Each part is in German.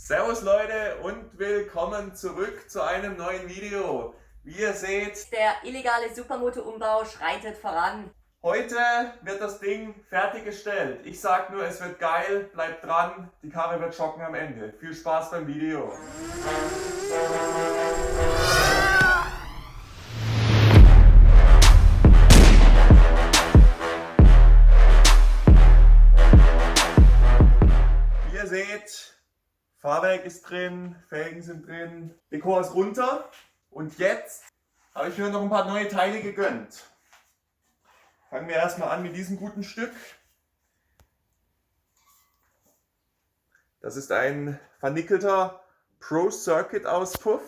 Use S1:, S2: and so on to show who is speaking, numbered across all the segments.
S1: Servus Leute und willkommen zurück zu einem neuen Video. Wie ihr seht,
S2: Der illegale Supermoto-Umbau schreitet voran.
S1: heute wird das Ding fertiggestellt. Ich sag nur, es wird geil, bleibt dran, die Karre wird schocken am Ende. Viel Spaß beim Video. Wie ihr seht, Fahrwerk ist drin, Felgen sind drin, Dekor ist runter und jetzt habe ich mir noch ein paar neue Teile gegönnt. Fangen wir erstmal an mit diesem guten Stück. Das ist ein vernickelter Pro Circuit Auspuff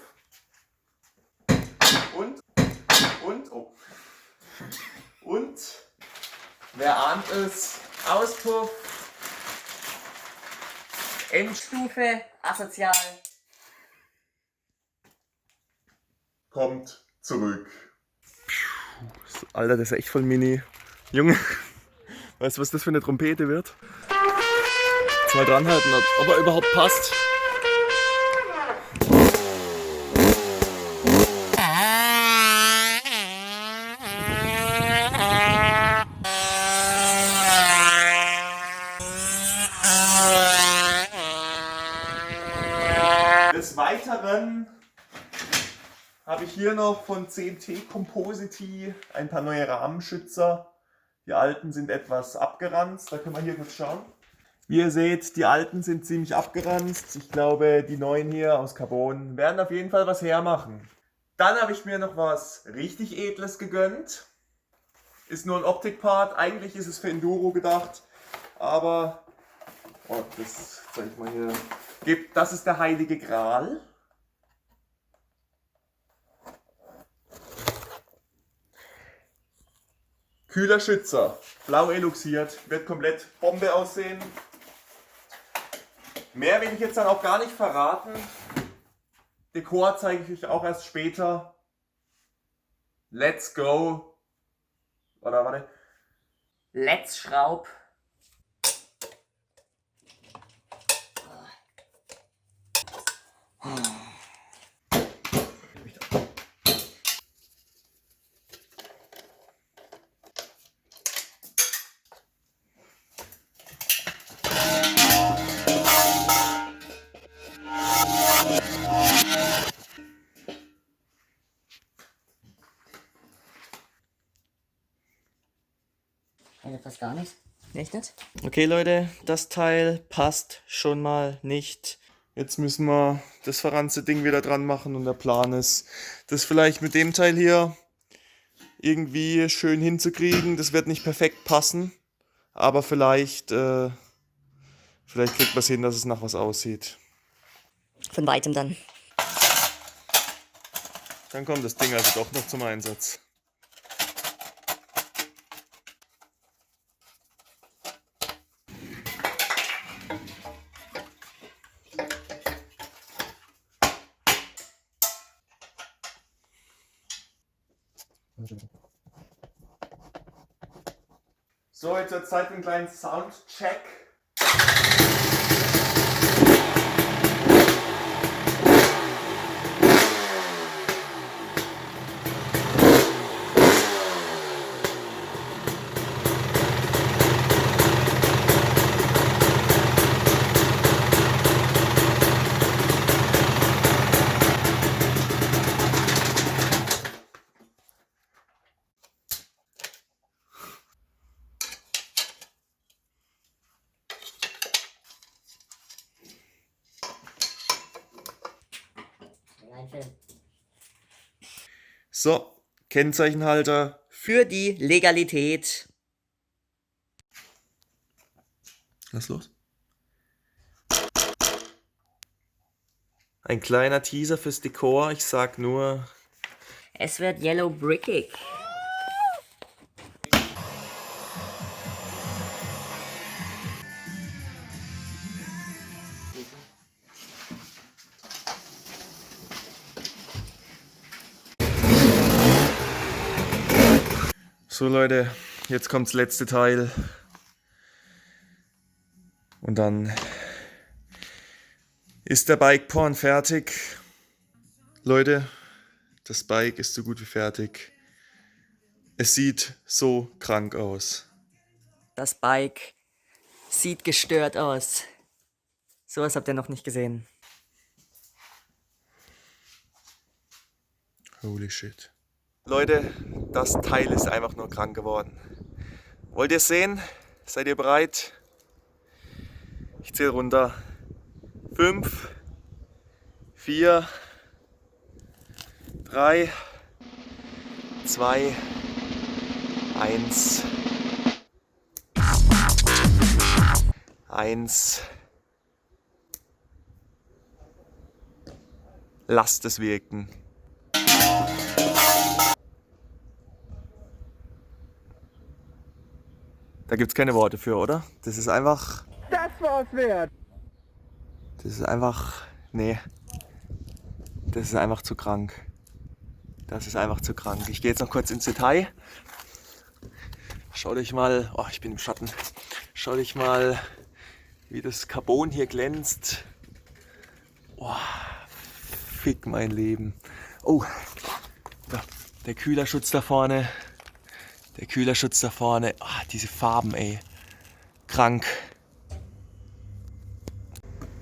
S1: und wer ahnt es, Auspuff
S2: Endstufe asozial.
S1: kommt zurück. Alter, das ist echt voll mini. Junge, weißt du, was das für eine Trompete wird? Jetzt mal dranhalten, ob er überhaupt passt. Des Weiteren habe ich hier noch von CMT Compositi ein paar neue Rahmenschützer. Die alten sind etwas abgeranzt, da können wir hier kurz schauen. Wie ihr seht, die alten sind ziemlich abgeranzt. Ich glaube, die neuen hier aus Carbon werden auf jeden Fall was hermachen. Dann habe ich mir noch was richtig Edles gegönnt. Ist nur ein Optikpart, eigentlich ist es für Enduro gedacht, aber das zeige ich mal hier. Das ist der Heilige Gral. Kühler Schützer, blau eluxiert, wird komplett Bombe aussehen. Mehr will ich jetzt dann auch gar nicht verraten. Dekor zeige ich euch auch erst später. Let's go. Oder warte.
S2: Let's Schraub. Das passt gar nicht. Echt nicht?
S1: Okay Leute, das Teil passt schon mal nicht. Jetzt müssen wir das verranzte Ding wieder dran machen und der Plan ist, das vielleicht mit dem Teil hier irgendwie schön hinzukriegen. Das wird nicht perfekt passen, aber vielleicht kriegt man es hin, dass es nach was aussieht.
S2: Von weitem dann.
S1: Dann kommt das Ding also doch noch zum Einsatz. So, jetzt wird Zeit für einen kleinen Soundcheck. So, Kennzeichenhalter
S2: Für die Legalität.
S1: Lass los. Ein kleiner Teaser fürs Dekor. Ich sag nur,
S2: Es wird yellow brickig.
S1: so Leute, jetzt kommt das letzte Teil. Und dann Ist der Bike-Porn fertig? Leute, das Bike ist so gut wie fertig. Es sieht so krank aus.
S2: Das Bike sieht gestört aus. Sowas habt ihr noch nicht gesehen.
S1: Holy shit. Leute, das Teil ist einfach nur krank geworden. Wollt ihr es sehen? Seid ihr bereit? Ich zähle runter. 5, 4, 3, 2, 1. 1. Lasst es wirken. Da gibt's keine Worte für, oder? Das ist einfach...
S3: Das war's wert.
S1: Das ist einfach... Nee. Das ist einfach zu krank. Das ist einfach zu krank. Ich gehe jetzt noch kurz ins Detail. Schaut euch mal... Oh, ich bin im Schatten. Schaut euch mal, wie das Carbon hier glänzt. Oh, fick mein Leben. Oh, der Kühlerschutz da vorne. Der Kühlerschutz da vorne. Ah, diese Farben, ey. Krank.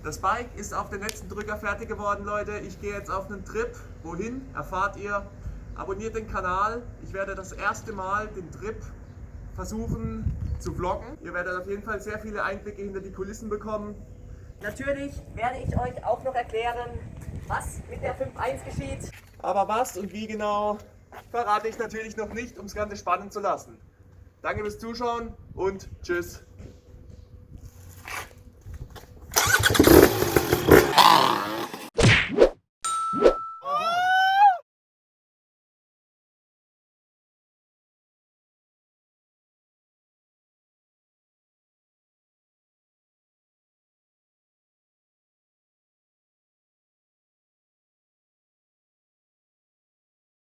S1: Das Bike ist auf den letzten Drücker fertig geworden, Leute. Ich gehe jetzt auf einen Trip. Wohin? Erfahrt ihr. Abonniert den Kanal. Ich werde das erste Mal den Trip versuchen zu vloggen. Ihr werdet auf jeden Fall sehr viele Einblicke hinter die Kulissen bekommen.
S2: Natürlich werde ich euch auch noch erklären, was mit der 5.1 geschieht.
S1: Aber was und wie genau, verrate ich natürlich noch nicht, um das Ganze spannend zu lassen. Danke fürs Zuschauen und tschüss.